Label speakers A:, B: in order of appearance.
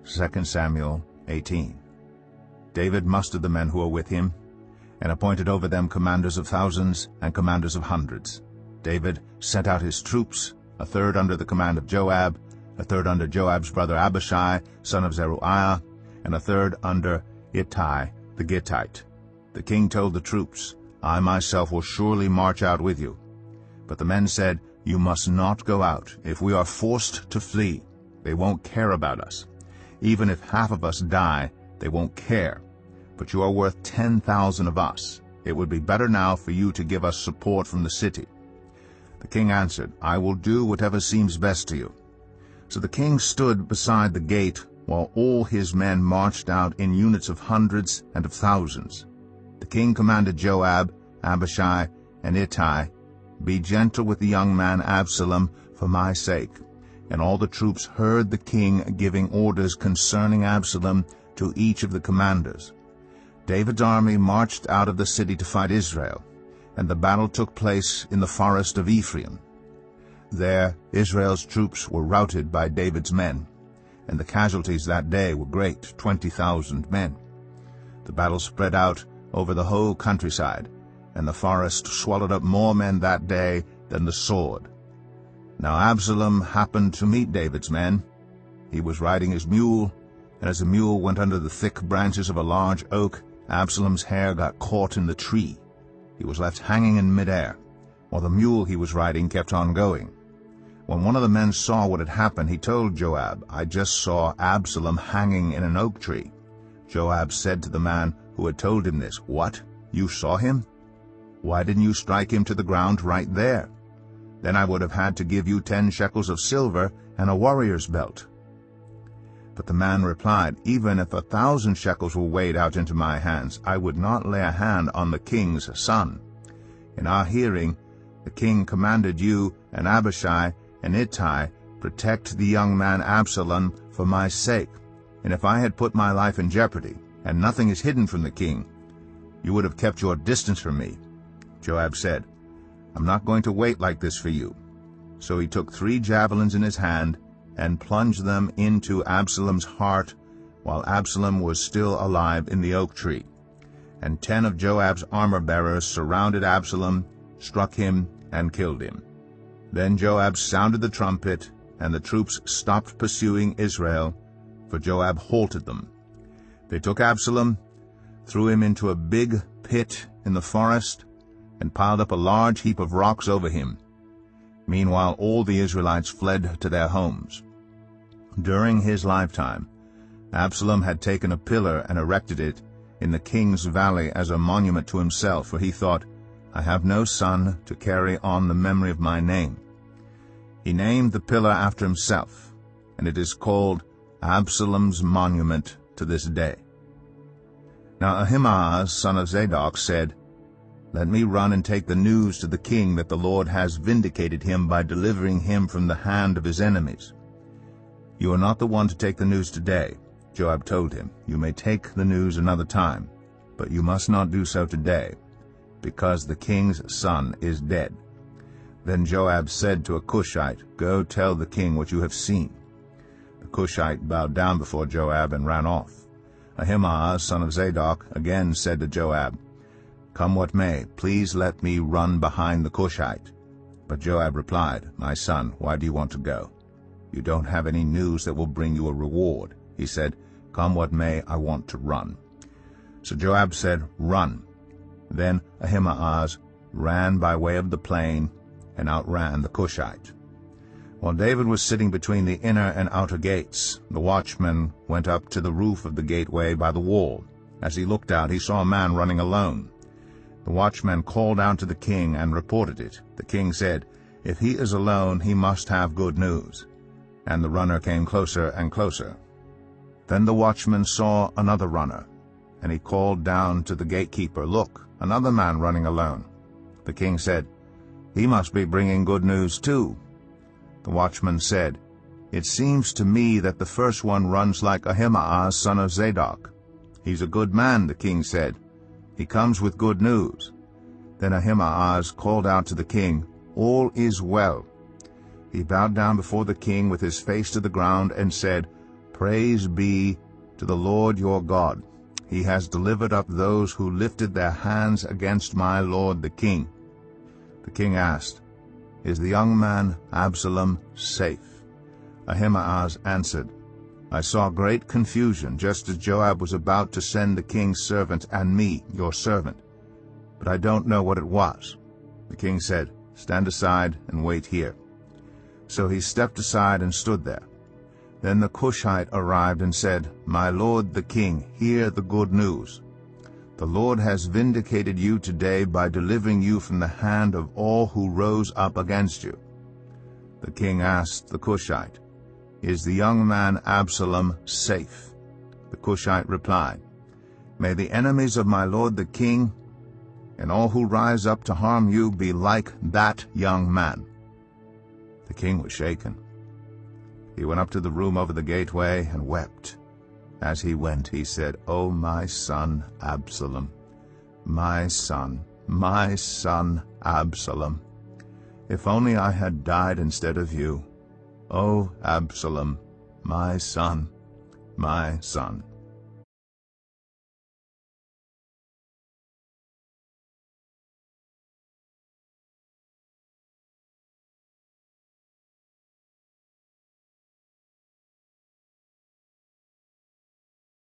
A: 2 Samuel 18. David mustered the men who were with him, and appointed over them commanders of thousands and commanders of hundreds. David sent out his troops, a third under the command of Joab, a third under Joab's brother Abishai, son of Zeruiah, and a third under Ittai the Gittite. The king told the troops, I myself will surely march out with you. But the men said, You must not go out. If we are forced to flee, they won't care about us. Even if half of us die, they won't care. But you are worth 10,000 of us. It would be better now for you to give us support from the city. The king answered, I will do whatever seems best to you. So the king stood beside the gate while all his men marched out in units of hundreds and of thousands. The king commanded Joab, Abishai, and Ittai, Be gentle with the young man Absalom for my sake. And all the troops heard the king giving orders concerning Absalom to each of the commanders. David's army marched out of the city to fight Israel, and the battle took place in the forest of Ephraim. There Israel's troops were routed by David's men, and the casualties that day were great, 20,000 men. The battle spread out over the whole countryside, and the forest swallowed up more men that day than the sword. Now Absalom happened to meet David's men. He was riding his mule, and as the mule went under the thick branches of a large oak, Absalom's hair got caught in the tree. He was left hanging in midair, while the mule he was riding kept on going. When one of the men saw what had happened, he told Joab, I just saw Absalom hanging in an oak tree. Joab said to the man who had told him this, What? You saw him? Why didn't you strike him to the ground right there? Then I would have had to give you 10 shekels of silver and a warrior's belt. But the man replied, Even if 1,000 shekels were weighed out into my hands, I would not lay a hand on the king's son. In our hearing, the king commanded you and Abishai and Ittai, Protect the young man Absalom for my sake. And if I had put my life in jeopardy, and nothing is hidden from the king, you would have kept your distance from me. Joab said, I'm not going to wait like this for you. So he took 3 javelins in his hand and plunged them into Absalom's heart while Absalom was still alive in the oak tree. And 10 of Joab's armor-bearers surrounded Absalom, struck him, and killed him. Then Joab sounded the trumpet, and the troops stopped pursuing Israel, for Joab halted them. They took Absalom, threw him into a big pit in the forest, and piled up a large heap of rocks over him. Meanwhile all the Israelites fled to their homes. During his lifetime, Absalom had taken a pillar and erected it in the king's valley as a monument to himself, for he thought, I have no son to carry on the memory of my name. He named the pillar after himself, and it is called Absalom's monument to this day. Now Ahimaaz, son of Zadok, said, Let me run and take the news to the king that the Lord has vindicated him by delivering him from the hand of his enemies. You are not the one to take the news today, Joab told him. You may take the news another time, but you must not do so today, because the king's son is dead. Then Joab said to a Cushite, Go tell the king what you have seen. The Cushite bowed down before Joab and ran off. Ahimaaz, son of Zadok, again said to Joab, Come what may, please let me run behind the Cushite. But Joab replied, My son, why do you want to go? You don't have any news that will bring you a reward. He said, Come what may, I want to run. So Joab said, Run. Then Ahimaaz ran by way of the plain and outran the Cushite. While David was sitting between the inner and outer gates, the watchman went up to the roof of the gateway by the wall. As he looked out, he saw a man running alone. The watchman called out to the king and reported it. The king said, If he is alone, he must have good news. And the runner came closer and closer. Then the watchman saw another runner, and he called down to the gatekeeper, Look, another man running alone. The king said, He must be bringing good news too. The watchman said, It seems to me that the first one runs like Ahimaaz, son of Zadok. He's a good man, the king said. He comes with good news. Then Ahimaaz called out to the king, All is well. He bowed down before the king with his face to the ground and said, Praise be to the Lord your God. He has delivered up those who lifted their hands against my lord the king." The king asked, "Is the young man Absalom safe?" Ahimaaz answered, "I saw great confusion, just as Joab was about to send the king's servant and me, your servant. But I don't know what it was." The king said, "Stand aside and wait here." So he stepped aside and stood there. Then the Cushite arrived and said, "My lord the king, hear the good news. The Lord has vindicated you today by delivering you from the hand of all who rose up against you." The king asked the Cushite, "Is the young man Absalom safe?" The Cushite replied, "May the enemies of my lord the king and all who rise up to harm you be like that young man." The king was shaken. He went up to the room over the gateway and wept. As he went, he said, "O my son Absalom, my son Absalom, if only I had died instead of you. O Absalom, my son, my son."